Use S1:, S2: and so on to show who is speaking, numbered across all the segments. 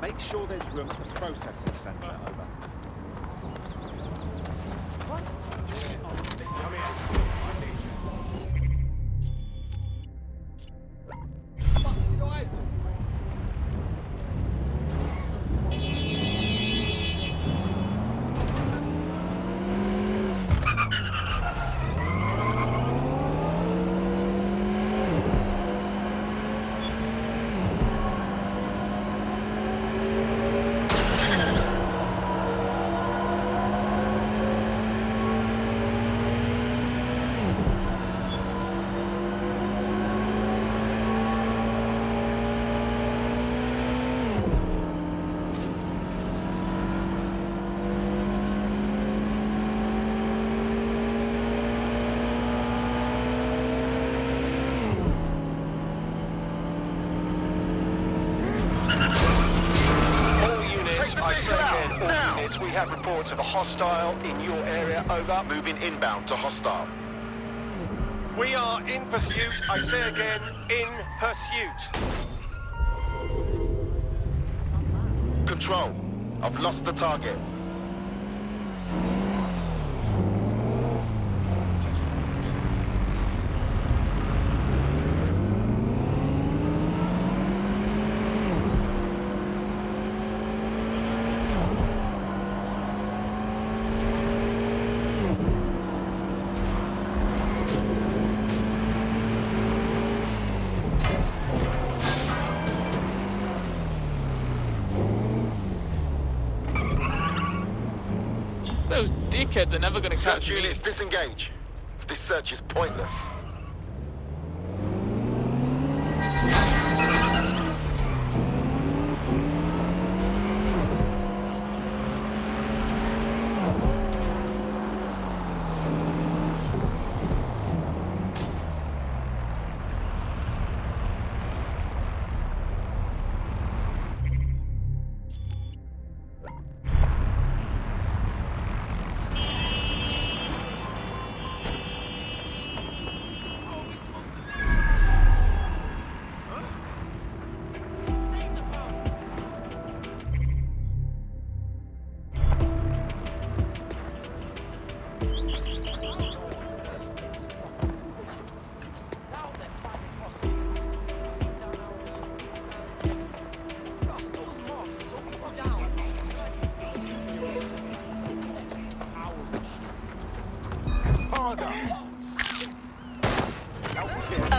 S1: Make sure there's room at the processing centre. Over.
S2: Come here.
S3: We have reports of a hostile in your area. Over. Moving inbound to hostile.
S2: We are in pursuit. I say again, in pursuit.
S3: Control. I've lost the target.
S4: Those dickheads are never gonna catch
S3: Search
S4: me.
S3: units, disengage. This search is pointless.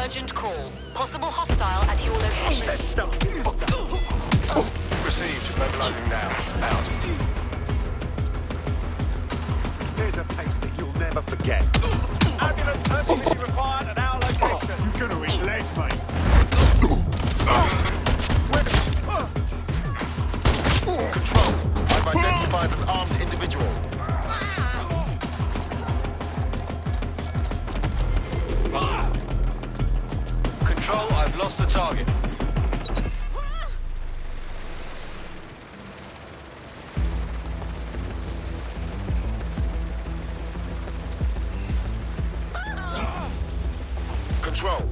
S5: Urgent call. Possible hostile at your location.
S3: Received. Mobilizing now. Out.
S6: There's a pace that you'll never forget.
S2: Ambulance urgently required at our location.
S6: You're gonna eat legs, mate.
S3: Control. I've identified an armed individual. Control, I've lost the target. Control,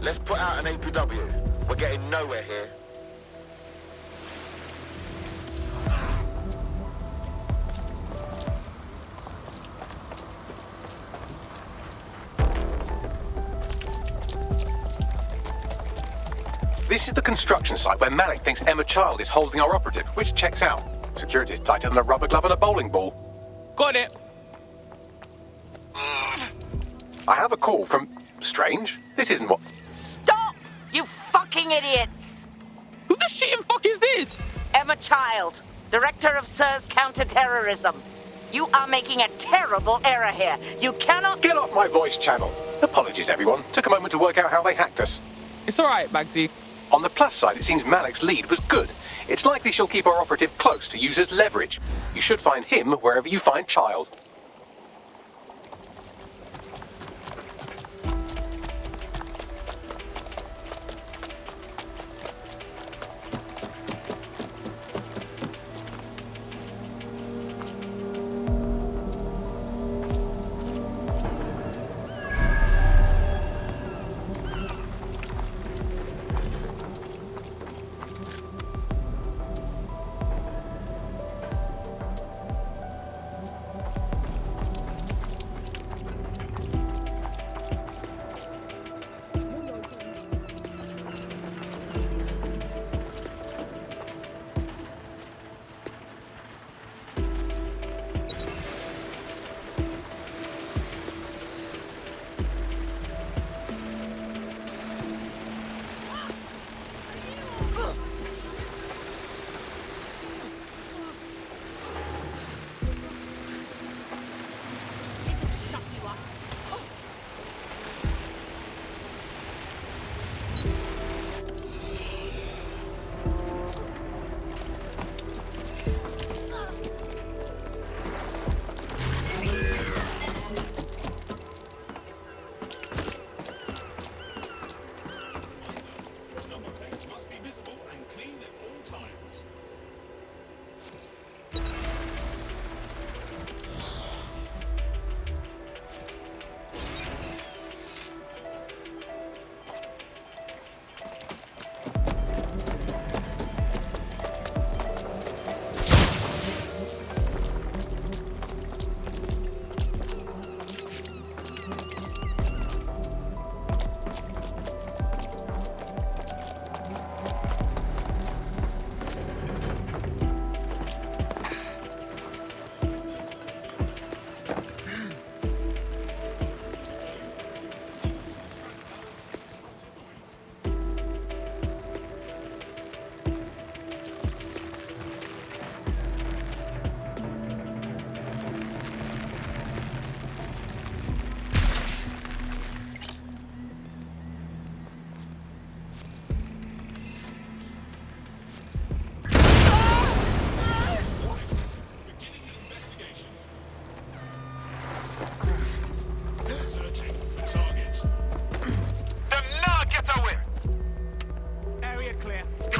S3: let's put out an APW. We're getting nowhere here.
S7: This is the construction site where Malik thinks Emma Child is holding our operative, which checks out. Security's tighter than a rubber glove and a bowling ball.
S4: Got it.
S7: I have a call from... Strange. This isn't what...
S8: Stop! You fucking idiots!
S4: Who the shit and fuck is this?
S8: Emma Child, Director of SIRS Counter-Terrorism. You are making a terrible error here. You cannot...
S7: Get off my voice channel. Apologies, everyone. Took a moment to work out how they hacked us.
S4: It's alright, Bagsy.
S7: On the plus side, it seems Malik's lead was good. It's likely she'll keep our operative close to use as leverage. You should find him wherever you find Child.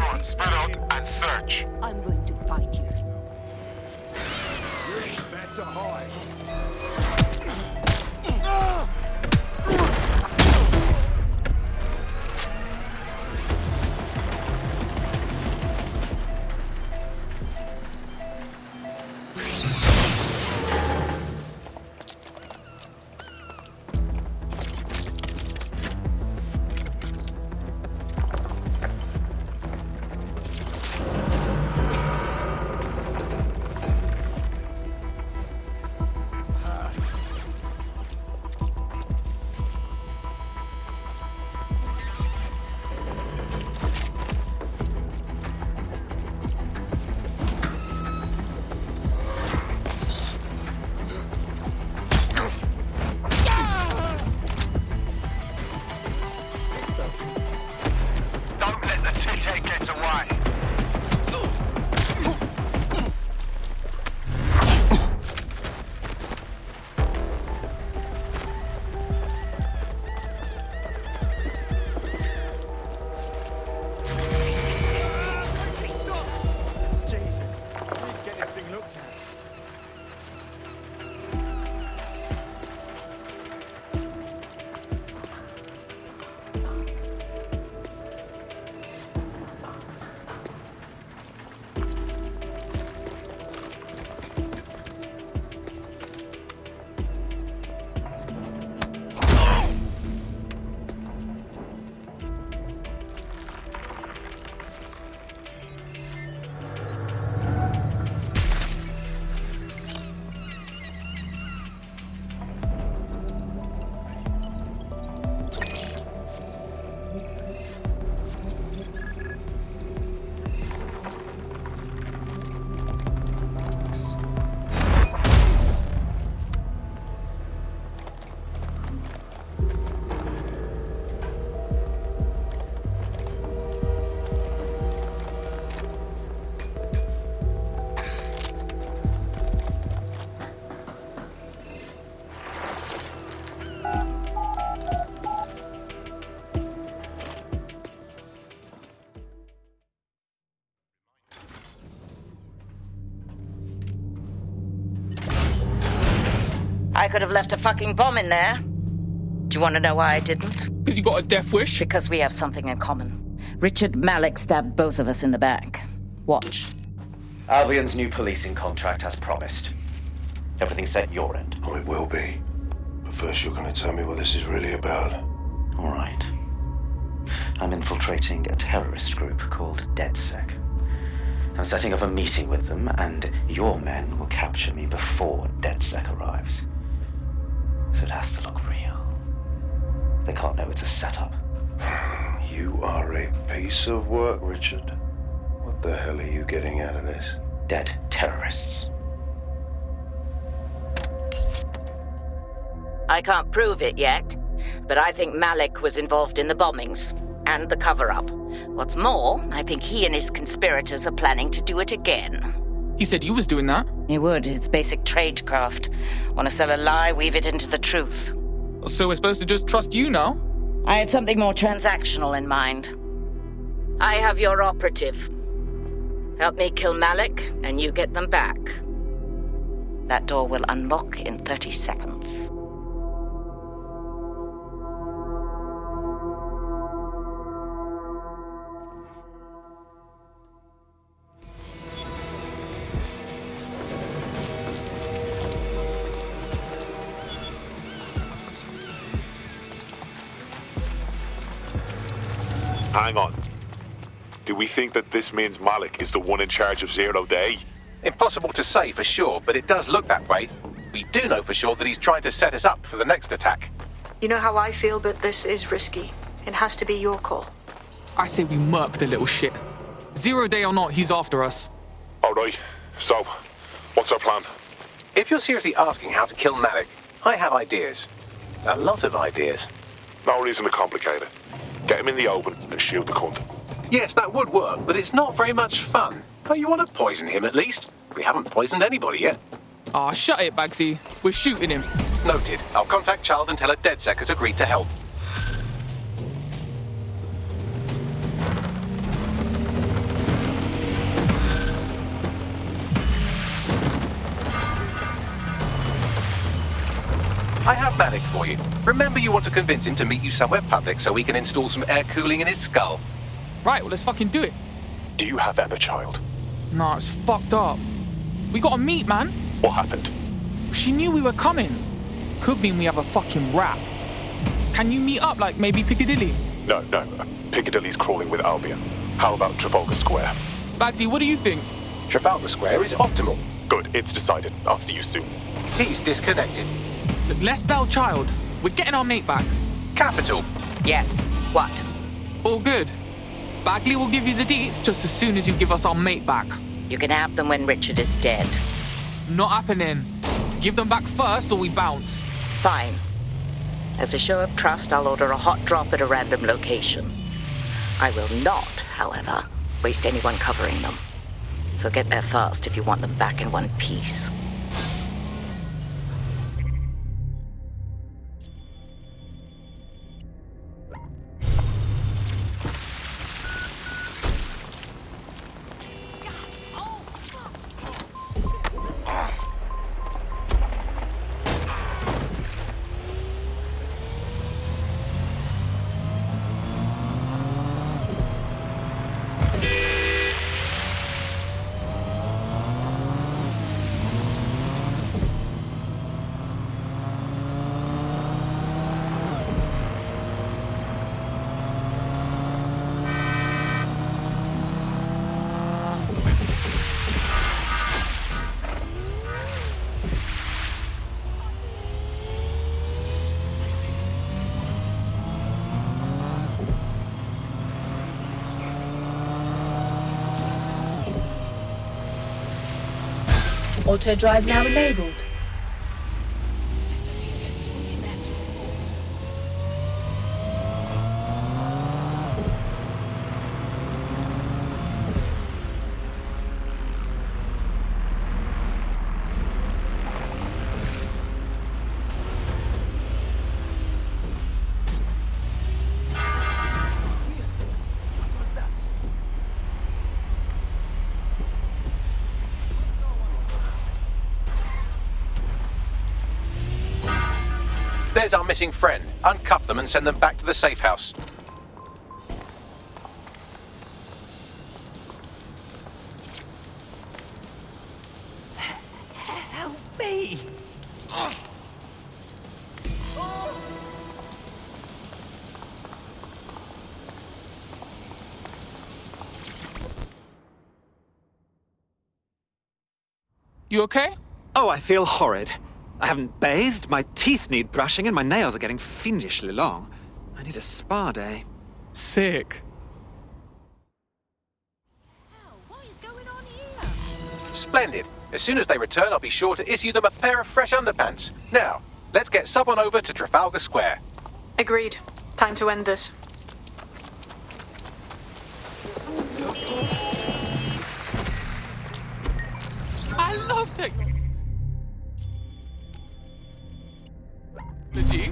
S6: Everyone, spread out and search.
S5: I'm going to find you.
S6: You better hide.
S3: Don't let the tit get away.
S1: Jesus. Let's get this thing looked at.
S8: I could have left a fucking bomb in there. Do you want to know why I didn't?
S4: Because you got a death wish?
S8: Because we have something in common. Richard Malik stabbed both of us in the back. Watch.
S9: Albion's new policing contract as promised. Everything's set your end.
S10: Oh, it will be. But first you're going to tell me what this is really about.
S9: All right. I'm infiltrating a terrorist group called DedSec. I'm setting up a meeting with them, and your men will capture me before DedSec arrives. So it has to look real. They can't know it's a setup.
S10: You are a piece of work, Richard. What the hell are you getting out of this?
S9: Dead terrorists.
S8: I can't prove it yet, but I think Malik was involved in the bombings and the cover-up. What's more, I think he and his conspirators are planning to do it again.
S4: He said you was doing that.
S8: He would. It's basic tradecraft. Want to sell a lie, weave it into the truth.
S4: So we're supposed to just trust you now?
S8: I had something more transactional in mind. I have your operative. Help me kill Malik, and you get them back. That door will unlock in 30 seconds.
S6: Hang on. Do we think that this means Malik is the one in charge of Zero Day?
S7: Impossible to say for sure, but it does look that way. We do know for sure that he's trying to set us up for the next attack.
S11: You know how I feel, but this is risky. It has to be your call.
S4: I say we murk the little shit. 0 day or not, he's after us.
S6: All right. So, what's our plan?
S7: If you're seriously asking how to kill Malik, I have ideas. A lot of ideas.
S6: No reason to complicate it. Get him in the open and shoot the cunt.
S7: Yes, that would work, but it's not very much fun. But you want to poison him at least? We haven't poisoned anybody yet.
S4: Ah, shut it, Bagsy. We're shooting him.
S7: Noted. I'll contact Child and tell her DedSec has agreed to help. I have Malik for you. Remember, you want to convince him to meet you somewhere public so we can install some air cooling in his skull.
S4: Right, well, let's fucking do it.
S10: Do you have Emma, child?
S4: Nah, it's fucked up. We gotta meet, man.
S10: What happened?
S4: She knew we were coming. Could mean we have a fucking rap. Can you meet up, like maybe Piccadilly?
S10: No. Piccadilly's crawling with Albion. How about Trafalgar Square?
S4: Bagsy, what do you think?
S7: Trafalgar Square is optimal.
S10: Good, it's decided. I'll see you soon.
S7: He's disconnected.
S4: Look, let's bail child. We're getting our mate back.
S7: Capital.
S8: Yes. What?
S4: All good. Bagley will give you the deets just as soon as you give us our mate back.
S8: You can have them when Richard is dead.
S4: Not happening. Give them back first or we bounce.
S8: Fine. As a show of trust, I'll order a hot drop at a random location. I will not, however, waste anyone covering them. So get there fast if you want them back in one piece.
S12: Auto drive now enabled.
S7: There's our missing friend. Uncuff them and send them back to the safe house.
S13: Help me!
S4: You okay?
S13: Oh, I feel horrid. I haven't bathed, my teeth need brushing, and my nails are getting fiendishly long. I need a spa day.
S4: Sick.
S7: Splendid. As soon as they return, I'll be sure to issue them a pair of fresh underpants. Now, let's get someone over to Trafalgar Square.
S11: Agreed. Time to end this.
S4: I loved it. Legit.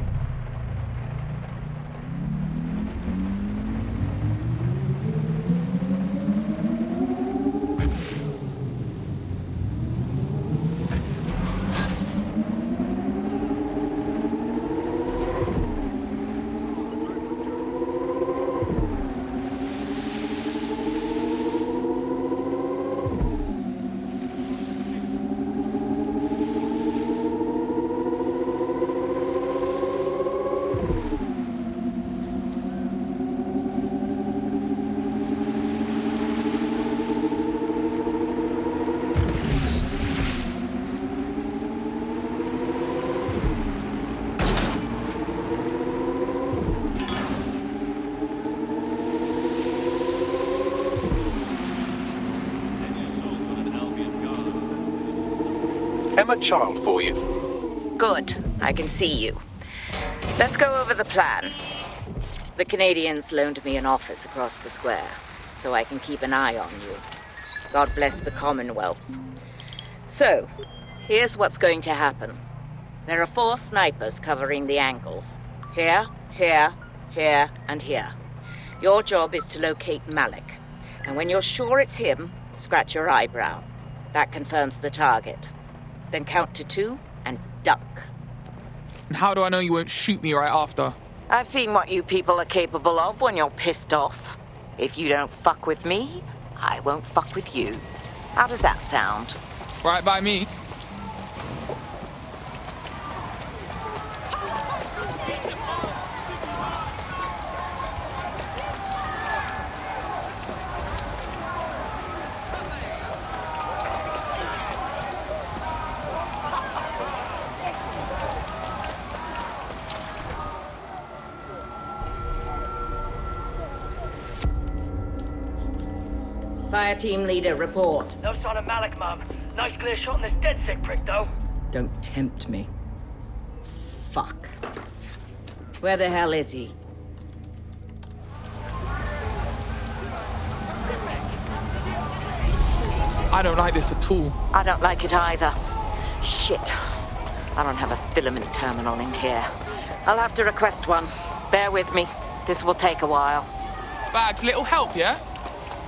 S7: Emma Child for you.
S8: Good. I can see you. Let's go over the plan. The Canadians loaned me an office across the square, so I can keep an eye on you. God bless the Commonwealth. So, here's what's going to happen. There are 4 snipers covering the angles. Here, here, here, and here. Your job is to locate Malik. And when you're sure it's him, scratch your eyebrow. That confirms the target. Then count to 2 and duck.
S4: And how do I know you won't shoot me right after?
S8: I've seen what you people are capable of when you're pissed off. If you don't fuck with me, I won't fuck with you. How does that sound?
S4: Right by me.
S8: Fire team leader, report.
S14: No sign of Malik, Mum. Nice clear shot on this dead sick prick, though.
S8: Don't tempt me. Fuck. Where the hell is he?
S4: I don't like this at all.
S8: I don't like it either. Shit. I don't have a filament terminal in here. I'll have to request one. Bear with me. This will take a while.
S4: Bags, little help, yeah?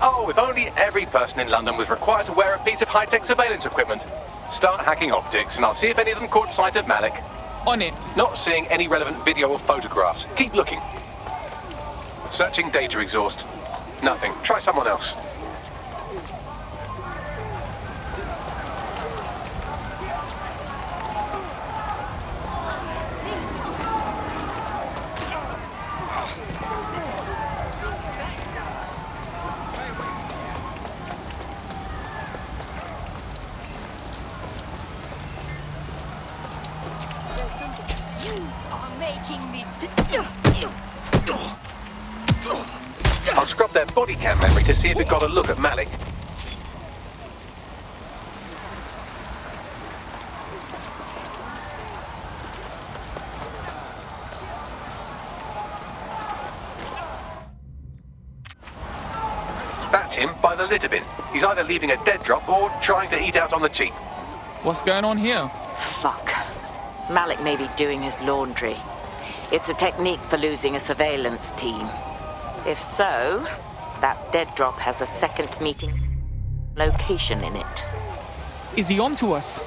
S7: Oh, if only every person in London was required to wear a piece of high-tech surveillance equipment. Start hacking optics, and I'll see if any of them caught sight of Malik.
S4: On it.
S7: Not seeing any relevant video or photographs. Keep looking. Searching data exhaust. Nothing. Try someone else. I'll scrub their body cam memory to see if it got a look at Malik. That's him by the litter bin. He's either leaving a dead drop or trying to eat out on the cheap.
S4: What's going on here?
S8: Fuck. Malik may be doing his laundry. It's a technique for losing a surveillance team. If so, that dead drop has a second meeting location in it.
S4: Is he onto us?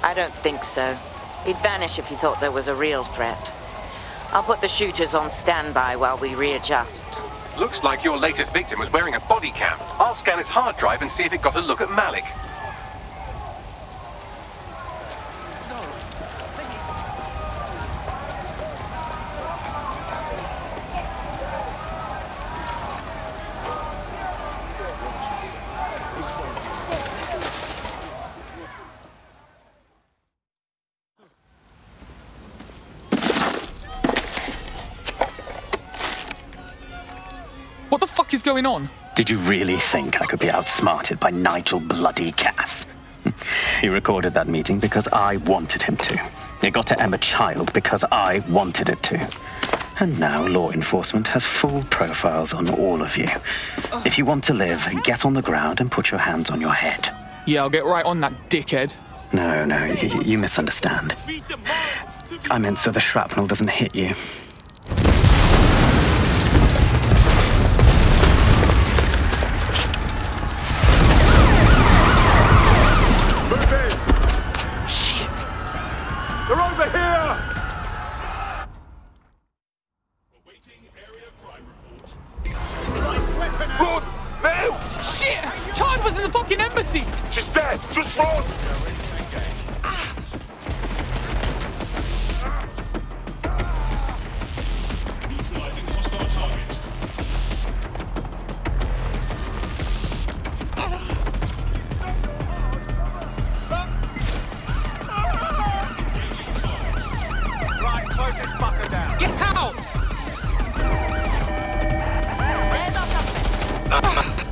S8: I don't think so. He'd vanish if he thought there was a real threat. I'll put the shooters on standby while we readjust.
S7: Looks like your latest victim was wearing a body cam. I'll scan its hard drive and see if it got a look at Malik.
S4: What the fuck is going on?
S15: Did you really think I could be outsmarted by Nigel bloody Cass? He recorded that meeting because I wanted him to. It got to Emma Child because I wanted it to. And now law enforcement has full profiles on all of you. If you want to live, get on the ground and put your hands on your head.
S4: Yeah, I'll get right on that dickhead.
S15: No, you misunderstand. I meant so the shrapnel doesn't hit you.
S1: They're over here!
S6: Run! Now!
S4: Shit! Todd was in the fucking embassy!
S6: She's dead! Just run!
S1: Right, close this fucker down.
S4: Get out!
S5: There's our suspect.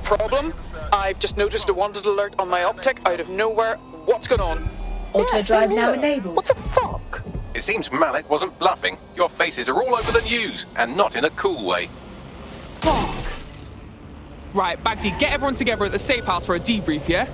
S4: Problem? I've just noticed a wanted alert on my optic out of nowhere. What's going on?
S12: Auto drive now enabled.
S7: What the fuck? It seems Malik wasn't bluffing. Your faces are all over the news, and not in a cool way.
S4: Fuck. Right, Bagsy, get everyone together at the safe house for a debrief, yeah?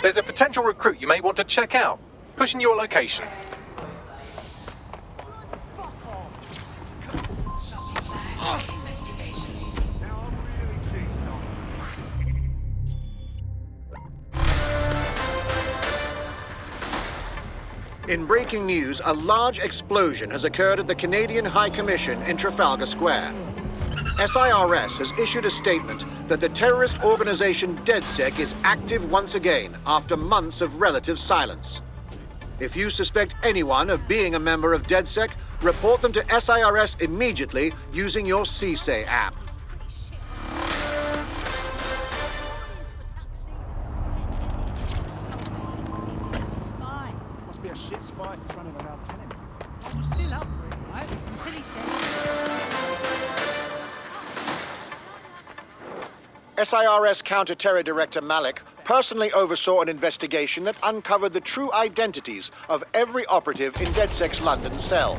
S7: There's a potential recruit you may want to check out. Pushing your location.
S16: In breaking news, a large explosion has occurred at the Canadian High Commission in Trafalgar Square. SIRS has issued a statement that the terrorist organization DedSec is active once again after months of relative silence. If you suspect anyone of being a member of DedSec, report them to SIRS immediately using your CSAY app.
S1: Must be a shit spy for running around telling me.
S14: I was still up for it, right? Until he said...
S16: SIRS Counter-Terror Director Malik personally oversaw an investigation that uncovered the true identities of every operative in DedSec's London cell.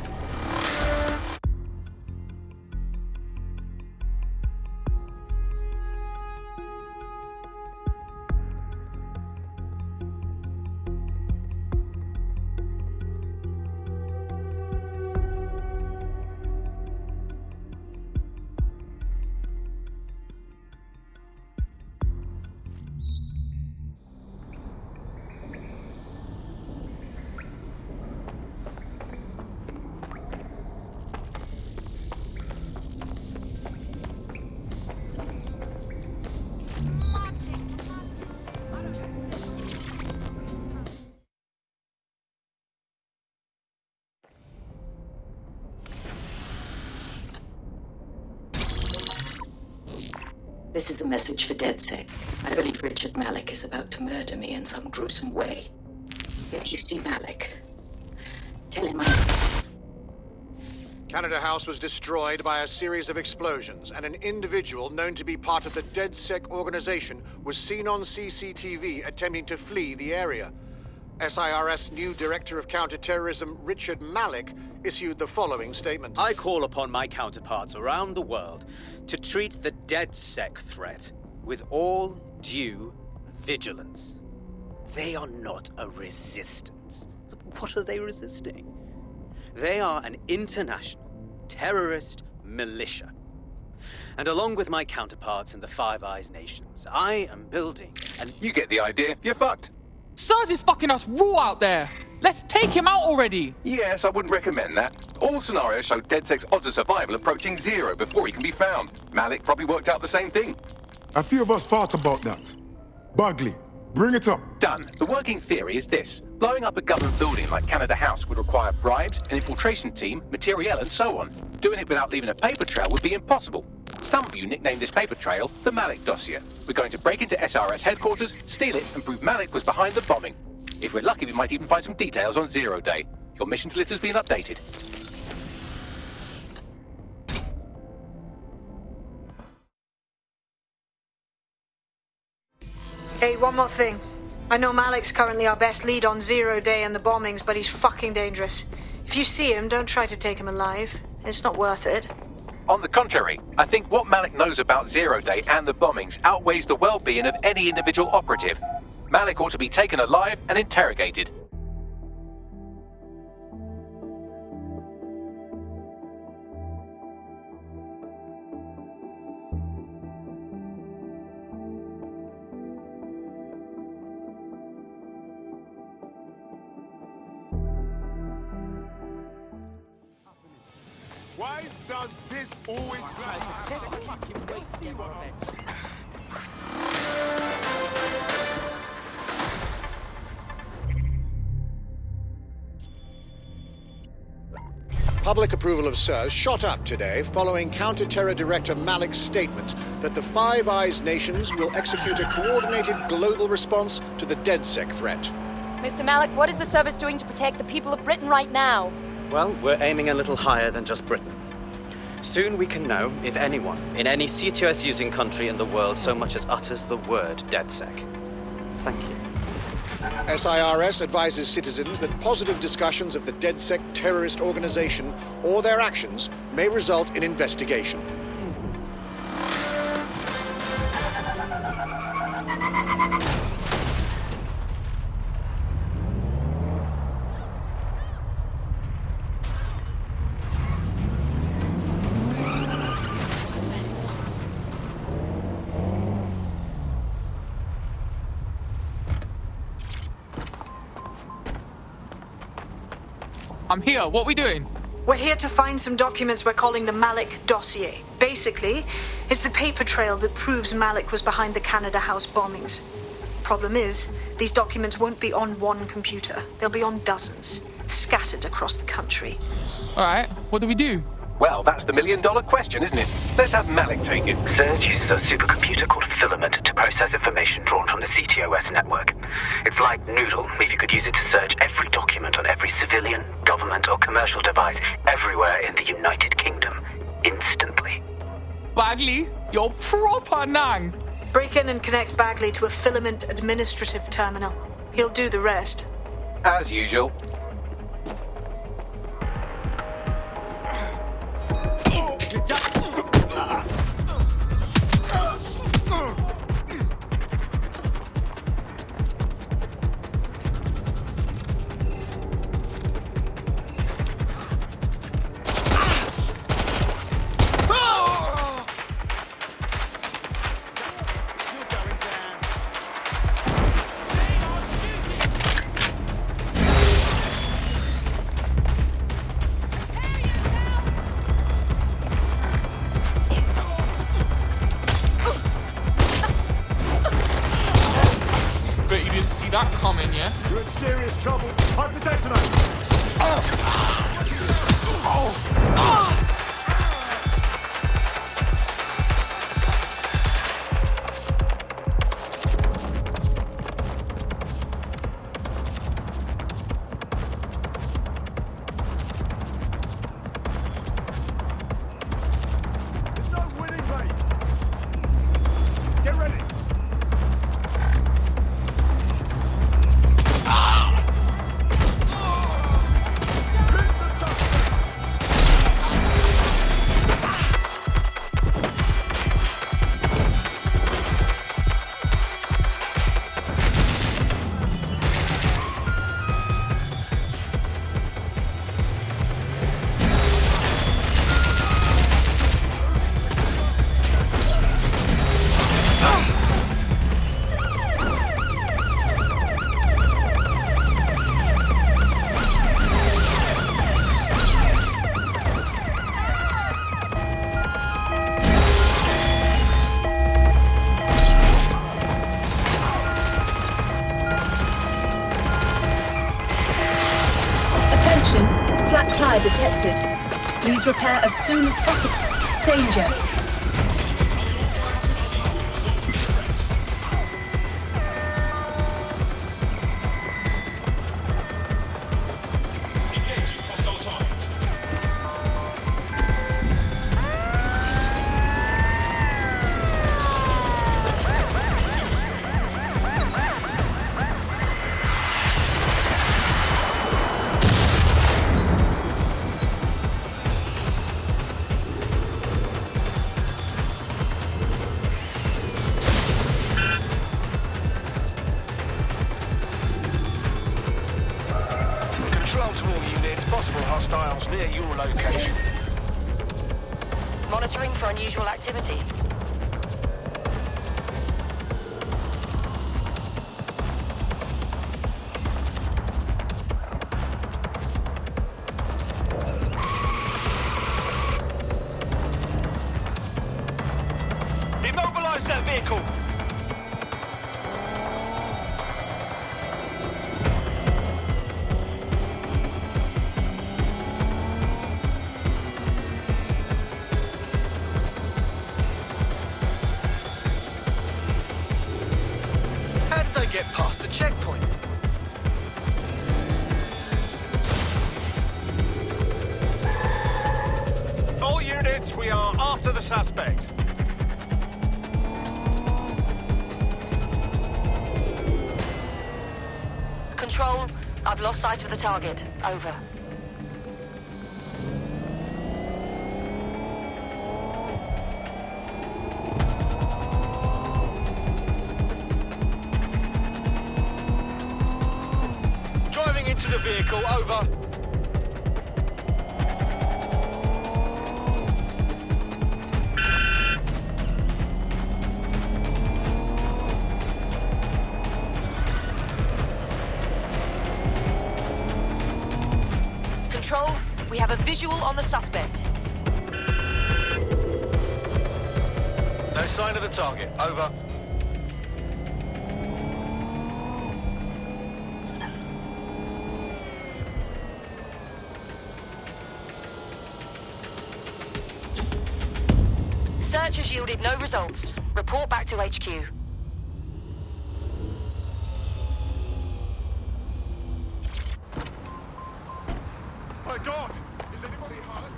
S8: This is a message for DedSec. I believe Richard Malik is about to murder me in some gruesome way. If you see Malik, tell him
S16: Canada House was destroyed by a series of explosions, and an individual known to be part of the DedSec organization was seen on CCTV attempting to flee the area. SIRS new Director of Counterterrorism, Richard Malik, issued the following statement.
S17: I call upon my counterparts around the world to treat the DedSec threat with all due vigilance. They are not a resistance. What are they resisting? They are an international terrorist militia. And along with my counterparts in the Five Eyes nations, I am building an...
S7: You get the idea. You're fucked.
S4: Sirs is fucking us raw out there. Let's take him out already.
S7: Yes, I wouldn't recommend that. All scenarios show DedSec's odds of survival approaching 0 before he can be found. Malik probably worked out the same thing.
S18: A few of us thought about that. Bagley, bring it up.
S7: Done. The working theory is this. Blowing up a government building like Canada House would require bribes, an infiltration team, materiel, and so on. Doing it without leaving a paper trail would be impossible. Some of you nicknamed this paper trail the Malik dossier. We're going to break into SRS headquarters, steal it, and prove Malik was behind the bombing. If we're lucky, we might even find some details on 0 Day. Your missions list has been updated.
S11: Hey, one more thing. I know Malik's currently our best lead on 0 Day and the bombings, but he's fucking dangerous. If you see him, don't try to take him alive. It's not worth it.
S7: On the contrary, I think what Malik knows about Zero Day and the bombings outweighs the well-being of any individual operative. Malik ought to be taken alive and interrogated.
S1: Why does this always
S16: Public approval of SIRS shot up today following Counter-Terror Director Malik's statement that the Five Eyes nations will execute a coordinated global response to the DedSec threat.
S19: Mr. Malik, what is the service doing to protect the people of Britain right now?
S20: Well, we're aiming a little higher than just Britain. Soon we can know if anyone in any CTOS-using country in the world so much as utters the word DedSec. Thank you.
S16: SIRS advises citizens that positive discussions of the DedSec terrorist organization or their actions may result in investigation.
S4: I'm here. What are we doing?
S11: We're here to find some documents we're calling the Malik dossier. Basically, it's the paper trail that proves Malik was behind the Canada House bombings. Problem is, these documents won't be on one computer. They'll be on dozens, scattered across the country.
S4: All right, what do we do?
S7: Well, that's the million-dollar question, isn't it? Let's have Malik take it.
S21: SIRS uses a supercomputer called Filament to process information drawn from the CTOS network. It's like Noodle, if you could use it to search every document on every civilian, government or commercial device everywhere in the United Kingdom, instantly.
S4: Bagley, you're proper nang.
S11: Break in and connect Bagley to a Filament administrative terminal. He'll do the rest.
S7: As usual.
S4: That coming, yeah?
S1: You're in serious trouble. Time to detonate. There's no winning, mate. Get ready.
S12: Flat tire detected. Please repair as soon as possible. Danger.
S3: location.
S5: Monitoring for unusual activity.
S3: Immobilize that vehicle!
S17: How did they get past the checkpoint?
S1: All units, we are after the suspect.
S5: Control, I've lost sight of the target. Over.
S3: Driving into the vehicle, over.
S5: Control, we have a visual on the suspect.
S3: No sign of the target, over.
S5: Search has yielded no results. Report back to HQ.
S1: My God! Is anybody hurt?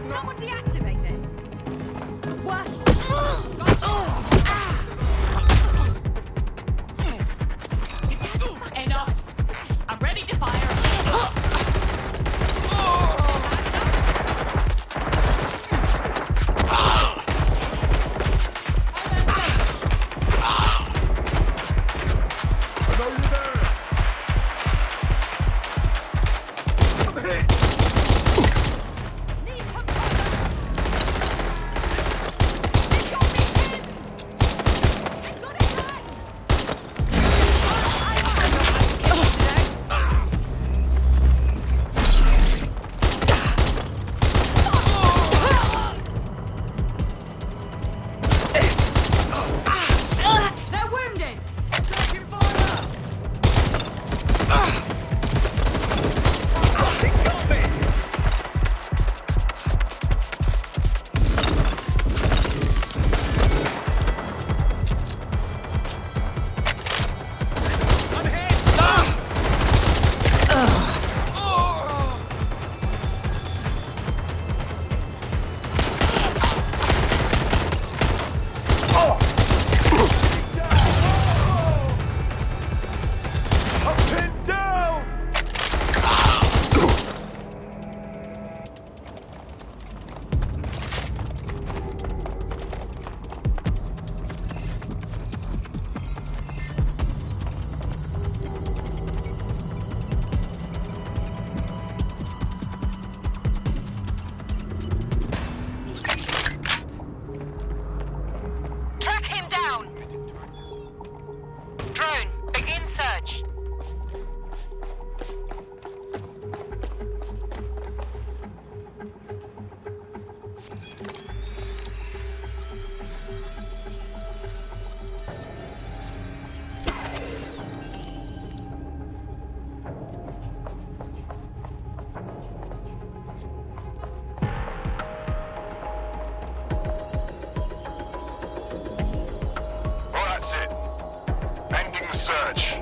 S19: Someone deactivate this. What? Enough. I'm ready to fire.
S6: search.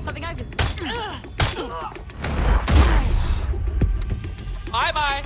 S19: Something over.
S4: Bye-bye.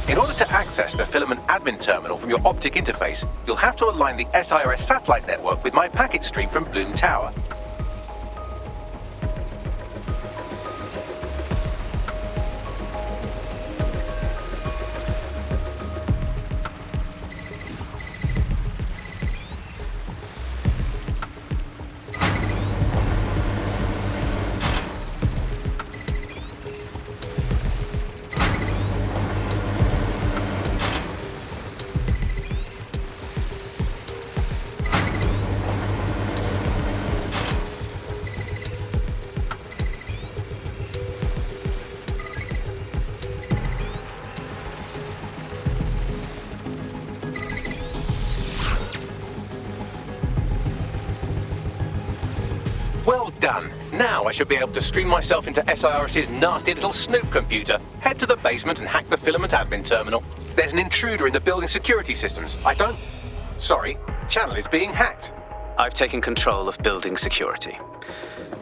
S7: In order to access the Filament admin terminal from your optic interface, you'll have to align the SIRS satellite network with my packet stream from Bloom Tower. Well done. Now I should be able to stream myself into SIRS's nasty little snoop computer, head to the basement and hack the Filament admin terminal. There's an intruder in the building security systems. Sorry, channel is being hacked.
S20: I've taken control of building security.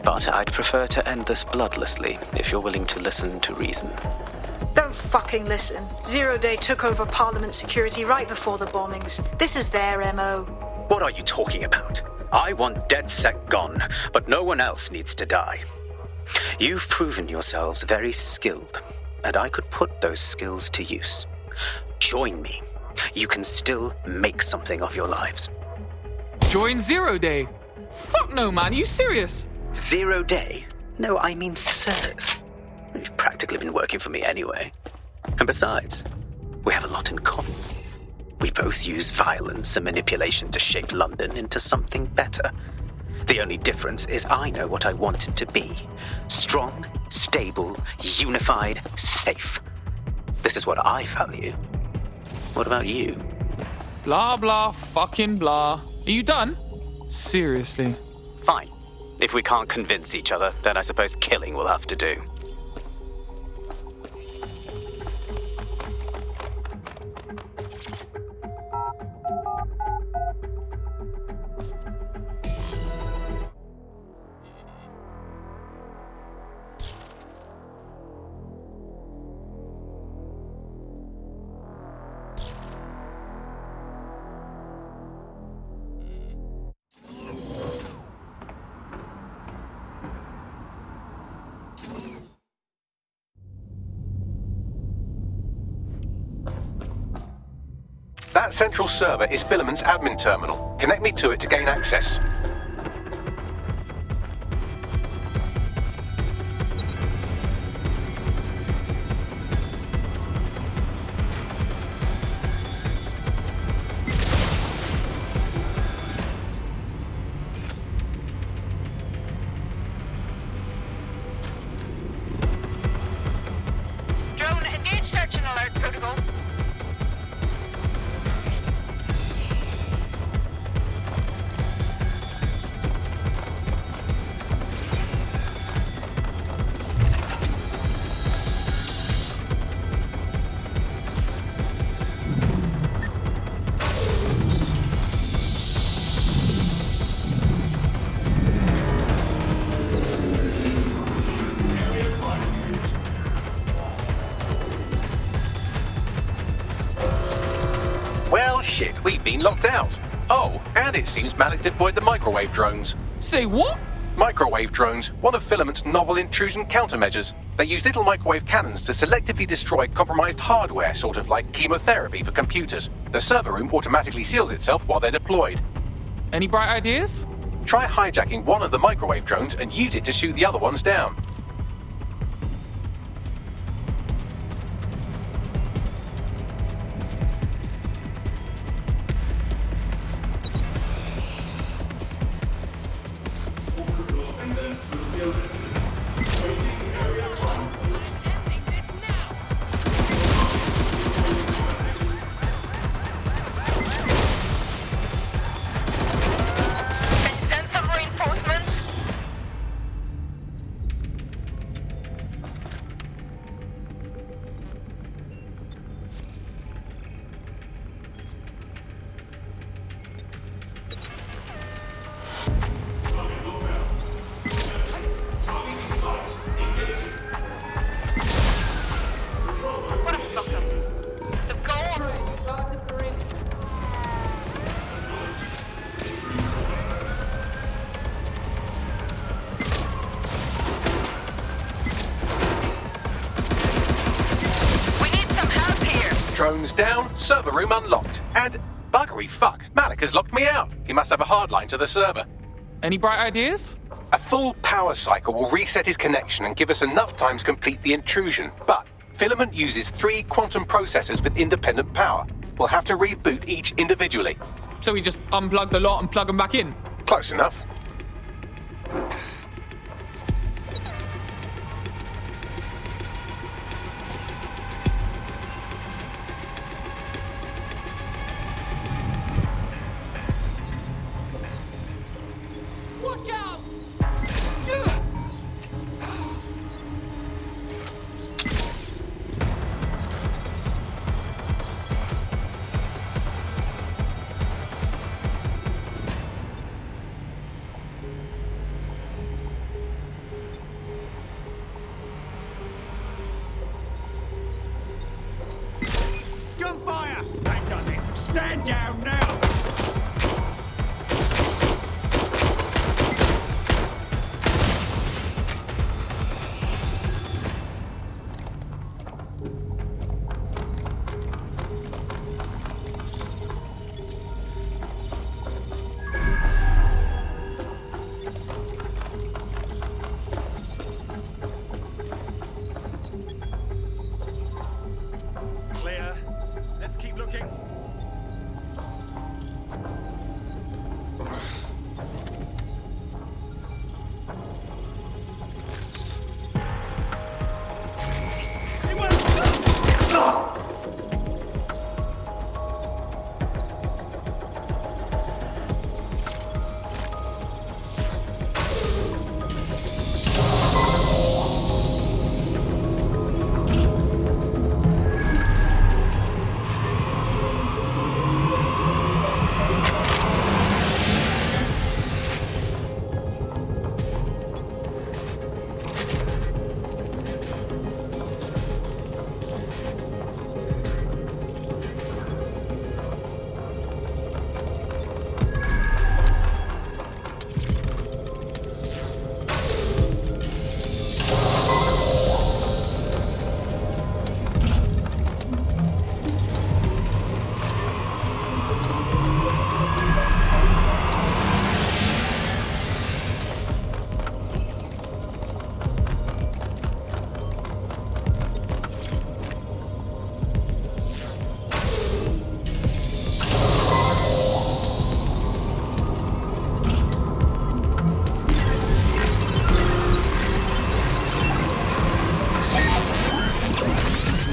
S20: But I'd prefer to end this bloodlessly, if you're willing to listen to reason.
S11: Don't fucking listen. Zero Day took over Parliament security right before the bombings. This is their MO.
S20: What are you talking about? I want DedSec gone, but no one else needs to die. You've proven yourselves very skilled, and I could put those skills to use. Join me. You can still make something of your lives.
S4: Join Zero Day? Fuck no, man. Are you serious?
S20: 0 Day? No, I mean SIRS. You've practically been working for me anyway. And besides, we have a lot in common. We both use violence and manipulation to shape London into something better. The only difference is I know what I want it to be. Strong, stable, unified, safe. This is what I value. What about you?
S4: Blah, blah, fucking blah. Are you done? Seriously.
S20: Fine. If we can't convince each other, then I suppose killing will have to do.
S7: That central server is Filament's admin terminal. Connect me to it to gain access.
S5: Drone, engage search and alert protocol.
S7: Shit, we've been locked out. Oh, and it seems Malik deployed the microwave drones.
S4: Say what?
S7: Microwave drones, one of Filament's novel intrusion countermeasures. They use little microwave cannons to selectively destroy compromised hardware, sort of like chemotherapy for computers. The server room automatically seals itself while they're deployed.
S4: Any bright ideas?
S7: Try hijacking one of the microwave drones and use it to shoot the other ones down. Drones down, server room unlocked. And buggery fuck, Malik has locked me out. He must have a hard line to the server.
S4: Any bright ideas?
S7: A full power cycle will reset his connection and give us enough time to complete the intrusion. But Filament uses 3 quantum processors with independent power. We'll have to reboot each individually.
S4: So we just unplug the lot and plug them back in?
S7: Close enough.
S4: Watch out!
S1: Gunfire! That does it. Stand down now! Clear. Let's keep looking.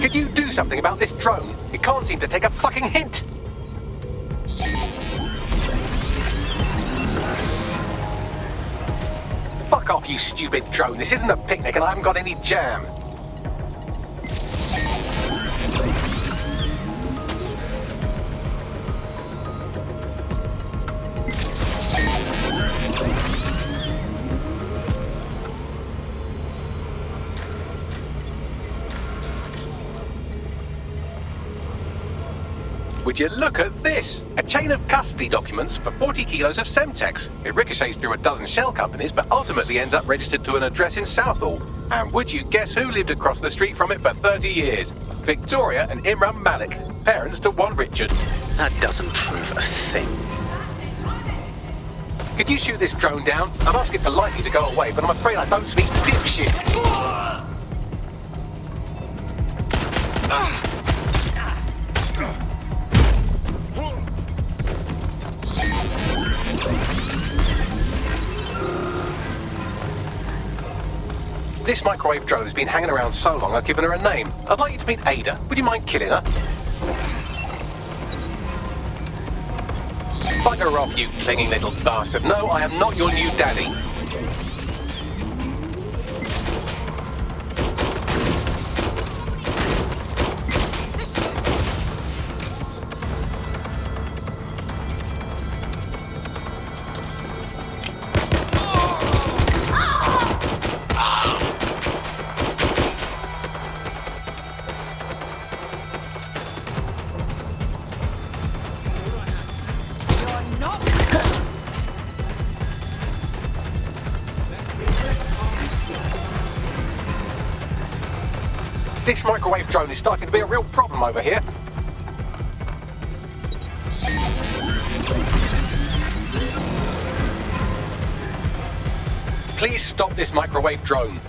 S7: Could you do something about this drone? It can't seem to take a fucking hint. Fuck off, you stupid drone. This isn't a picnic and I haven't got any jam. Would you look at this? A chain of custody documents for 40 kilos of Semtex. It ricochets through a dozen shell companies, but ultimately ends up registered to an address in Southall. And would you guess who lived across the street from it for 30 years? Victoria and Imran Malik, parents to one Richard.
S20: That doesn't prove a thing.
S7: Could you shoot this drone down? I'm asking politely to go away, but I'm afraid I don't speak dipshit. This microwave drone has been hanging around so long I've given her a name. I'd like you to meet Ada. Would you mind killing her? Bugger off, you clinging little bastard. No, I am not your new daddy. This microwave drone is starting to be a real problem over here. Please stop this microwave drone.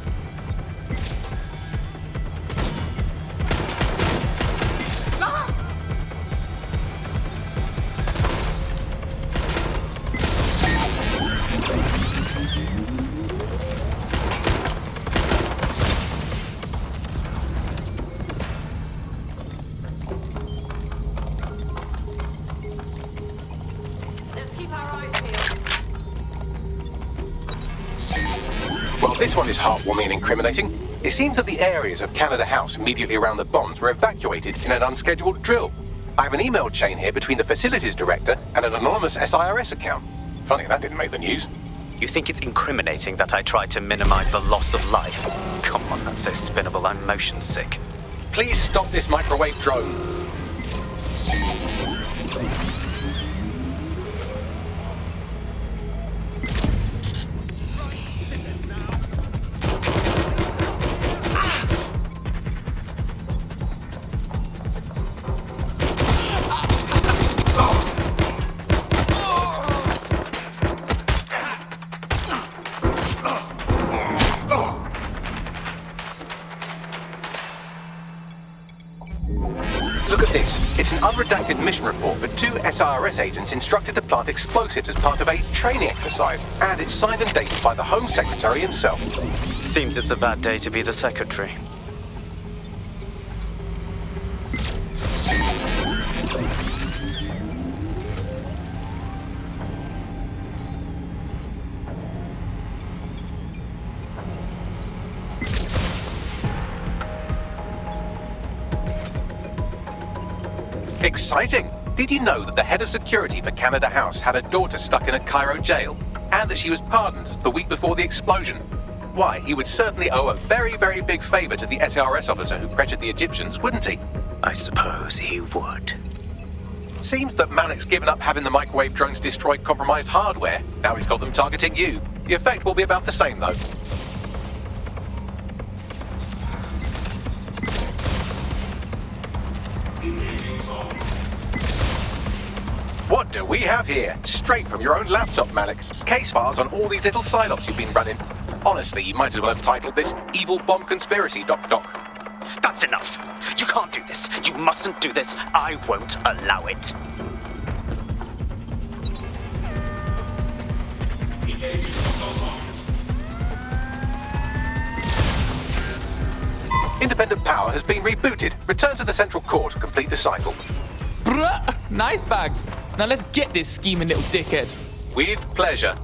S19: Let's keep our eyes peeled.
S7: Well, this one is heartwarming and incriminating. It seems that the areas of Canada House immediately around the bombs were evacuated in an unscheduled drill. I have an email chain here between the facilities director and an anonymous SIRS account. Funny that didn't make the news.
S15: You think it's incriminating that I tried to minimize the loss of life? Come on, that's so spinnable, I'm motion sick.
S7: Please stop this microwave drone. Look at this. It's an unredacted mission report for 2 SIRS agents instructed to plant explosives as part of a training exercise, and it's signed and dated by the Home Secretary himself.
S15: Seems it's a bad day to be the secretary.
S7: Exciting! Did you know that the head of security for Canada House had a daughter stuck in a Cairo jail, and that she was pardoned the week before the explosion? Why, he would certainly owe a very, very big favor to the SIRS officer who pressured the Egyptians, wouldn't he?
S20: I suppose he would.
S7: Seems that Malik's given up having the microwave drones destroy compromised hardware. Now he's got them targeting you. The effect will be about the same, though. What do we have here? Straight from your own laptop, Malik. Case files on all these little psyops you've been running. Honestly, you might as well have titled this Evil Bomb Conspiracy, Doc.
S15: That's enough. You can't do this. You mustn't do this. I won't allow it.
S7: Independent power has been rebooted. Return to the central core to complete the cycle.
S4: Bruh, nice bags. Now let's get this scheming little dickhead.
S7: With pleasure.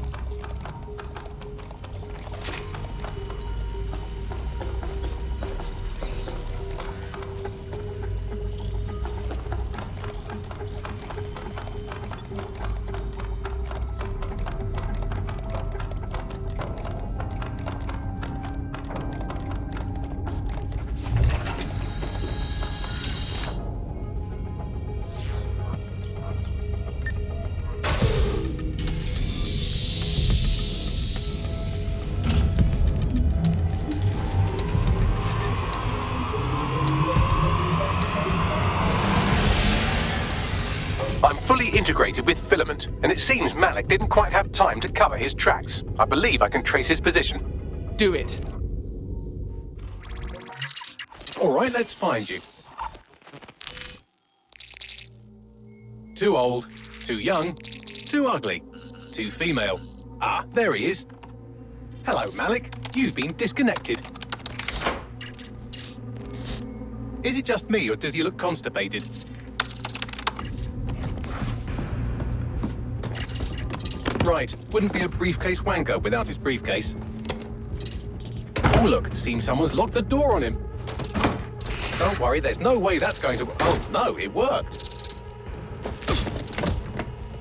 S7: I'm fully integrated with Filament, and it seems Malik didn't quite have time to cover his tracks. I believe I can trace his position.
S4: Do it.
S7: All right, let's find you. Too old, too young, too ugly, too female. Ah, there he is. Hello, Malik. You've been disconnected. Is it just me, or does he look constipated? Right, wouldn't be a briefcase wanker without his briefcase. Oh look, seems someone's locked the door on him. Don't worry, there's no way that's going to... Oh no, it worked.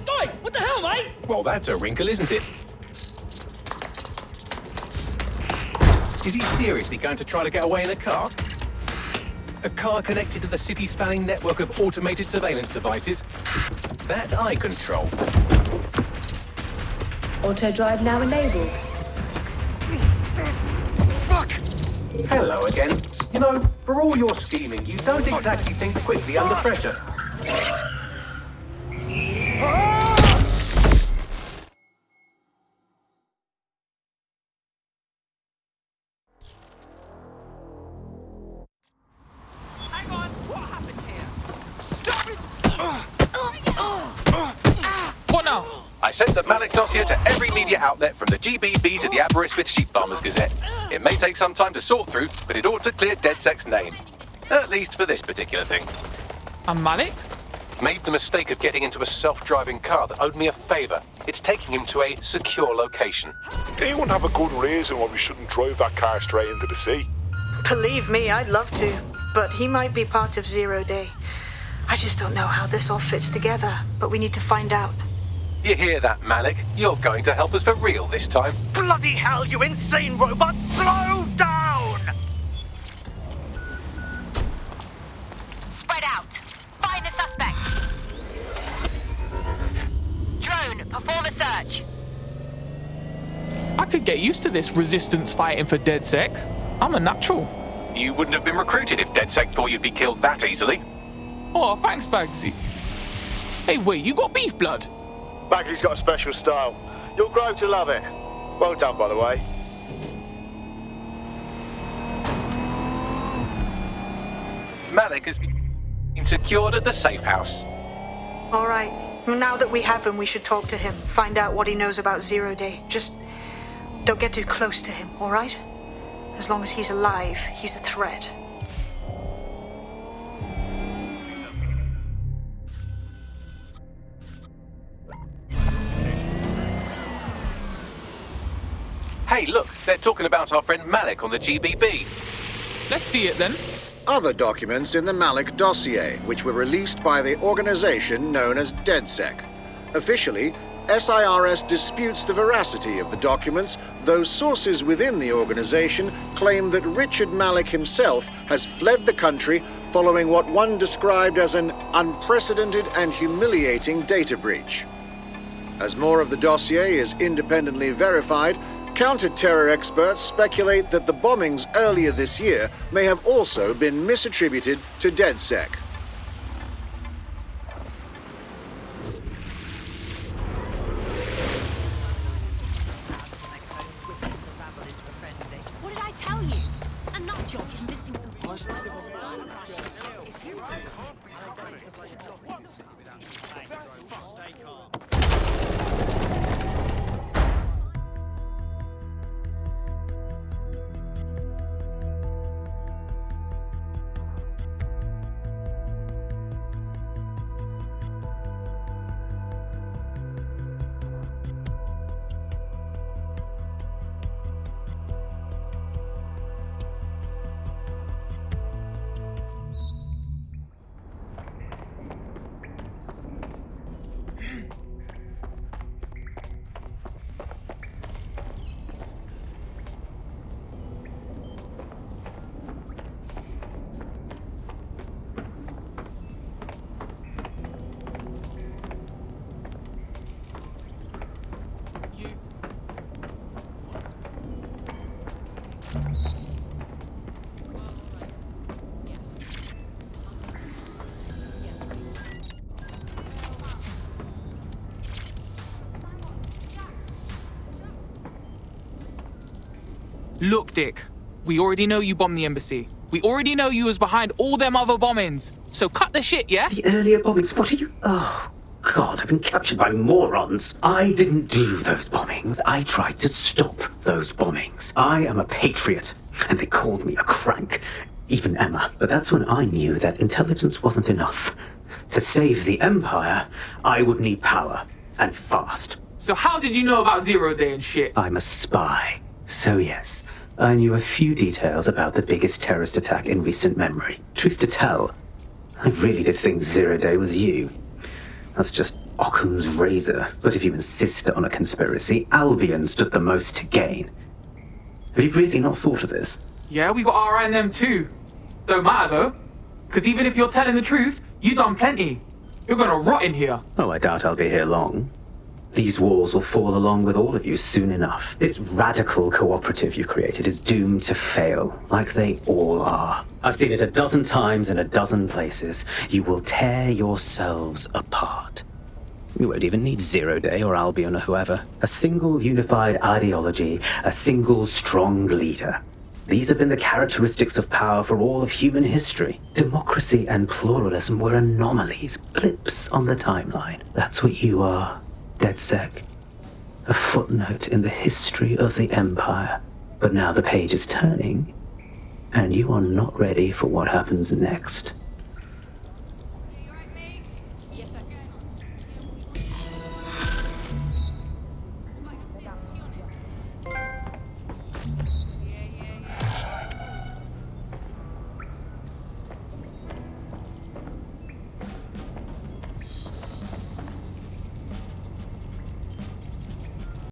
S14: Oi, what the hell, mate?
S7: Well, that's a wrinkle, isn't it? Is he seriously going to try to get away in a car? A car connected to the city-spanning network of automated surveillance devices? That I control.
S12: Auto drive now enabled.
S7: Fuck! Hello again. You know, for all your scheming, you don't exactly think quickly under pressure. I sent the Malik dossier to every media outlet from the GBB to the Aberystwyth Sheep Farmers Gazette. It may take some time to sort through, but it ought to clear DedSec's name. At least for this particular thing.
S4: And Malik?
S7: Made the mistake of getting into a self-driving car that owed me a favour. It's taking him to a secure location.
S6: Anyone have a good reason why we shouldn't drive that car straight into the sea?
S11: Believe me, I'd love to. But he might be part of Zero Day. I just don't know how this all fits together, but we need to find out.
S7: You hear that, Malik? You're going to help us for real this time.
S14: Bloody hell, you insane robot! Slow down!
S19: Spread out. Find the suspect. Drone, perform a search.
S4: I could get used to this resistance fighting for DedSec. I'm a natural.
S7: You wouldn't have been recruited if DedSec thought you'd be killed that easily.
S4: Oh, thanks, Bagsy. Hey, wait, you got beef blood?
S1: Bagley's got a special style. You'll grow to love it. Well done, by the way.
S7: Malik has been secured at the safe house.
S11: All right. Now that we have him, we should talk to him. Find out what he knows about Zero Day. Just don't get too close to him, all right? As long as he's alive, he's a threat.
S7: Hey, look, they're talking about our friend Malik on the GBB.
S4: Let's see it then.
S16: Other documents in the Malik dossier, which were released by the organization known as DedSec. Officially, SIRS disputes the veracity of the documents, though sources within the organization claim that Richard Malik himself has fled the country following what one described as an unprecedented and humiliating data breach. As more of the dossier is independently verified, counter-terror experts speculate that the bombings earlier this year may have also been misattributed to DedSec.
S12: What did I tell you? A nut job convincing some people.
S4: Look, Dick, we already know you bombed the embassy. We already know you was behind all them other bombings. So cut the shit, yeah?
S20: The earlier bombings, what are you... Oh, God, I've been captured by morons. I didn't do those bombings. I tried to stop those bombings. I am a patriot, and they called me a crank. Even Emma. But that's when I knew that intelligence wasn't enough. To save the Empire, I would need power, and fast.
S4: So how did you know about Zero Day and shit?
S20: I'm a spy. So yes, I knew a few details about the biggest terrorist attack in recent memory. Truth to tell, I really did think Zero Day was you. That's just Occam's razor. But if you insist on a conspiracy, Albion stood the most to gain. Have you really not thought of this?
S4: Yeah, we got RNM too. Don't matter though, because even if you're telling the truth, you done plenty. You're gonna rot in here.
S20: Oh, I doubt I'll be here long. These walls will fall along with all of you soon enough. This radical cooperative you created is doomed to fail, like they all are. I've seen it a dozen times in a dozen places. You will tear yourselves apart. You won't even need Zero Day or Albion or whoever. A single unified ideology, a single strong leader. These have been the characteristics of power for all of human history. Democracy and pluralism were anomalies, blips on the timeline. That's what you are. DedSec. A footnote in the history of the Empire. But now the page is turning, and you are not ready for what happens next.